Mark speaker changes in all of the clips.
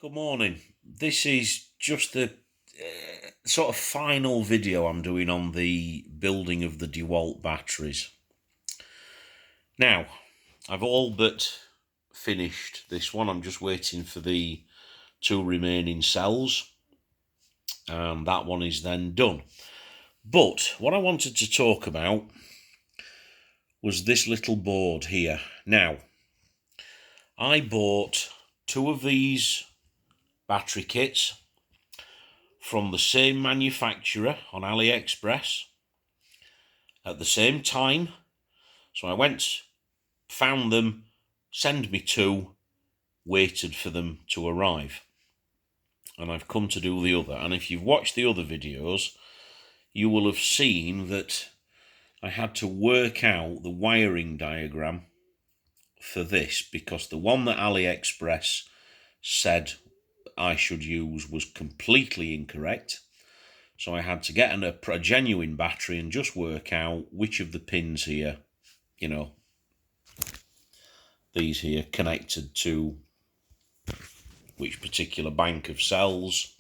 Speaker 1: Good morning. This is just the sort of final video I'm doing on the building of the DeWalt batteries. Now, I've all but finished this one. I'm just waiting for the two remaining cells, and that one is then done. But what I wanted to talk about was this little board here. Now, I bought two of these battery kits from the same manufacturer on Aliexpress at the same time. So I went, found them, send me two, waited for them to arrive. And I've come to do the other. And if you've watched the other videos, you will have seen that I had to work out the wiring diagram for this, because the one that Aliexpress said I should use was completely incorrect. So I had to get a genuine battery and just work out which of the pins here, these here, connected to which particular bank of cells.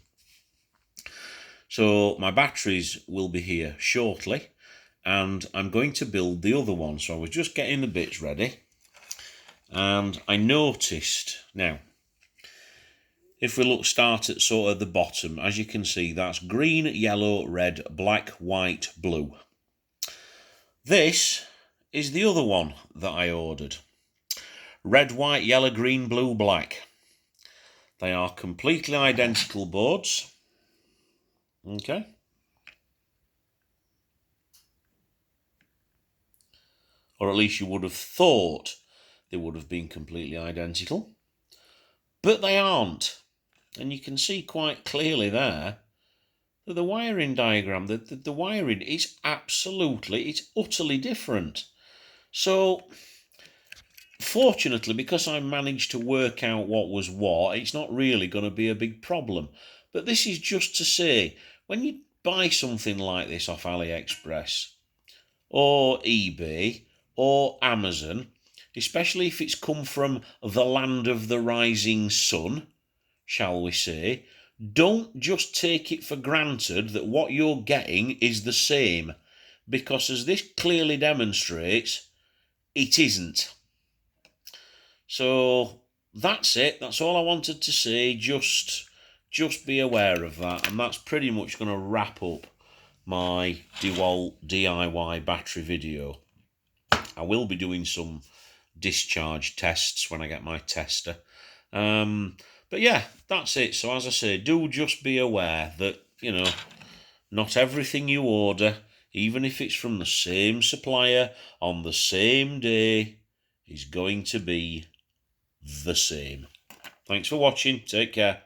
Speaker 1: So my batteries will be here shortly, and I'm going to build the other one. So I was just getting the bits ready, and I noticed, now, if we start at sort of the bottom, as you can see, that's green, yellow, red, black, white, blue. This is the other one that I ordered. Red, white, yellow, green, blue, black. They are completely identical boards. Okay. Or at least you would have thought they would have been completely identical. But they aren't. And you can see quite clearly there that the wiring diagram, the wiring is it's utterly different. So, fortunately, because I managed to work out what was what, it's not really going to be a big problem. But this is just to say, when you buy something like this off AliExpress or eBay or Amazon, especially if it's come from the land of the rising sun, shall we say, don't just take it for granted that what you're getting is the same, because as this clearly demonstrates, it isn't. So that's it. That's all I wanted to say. Just be aware of that, and that's pretty much going to wrap up my DeWalt DIY battery video. I will be doing some discharge tests when I get my tester. But yeah, that's it. So as I say, do just be aware that, not everything you order, even if it's from the same supplier on the same day, is going to be the same. Thanks for watching. Take care.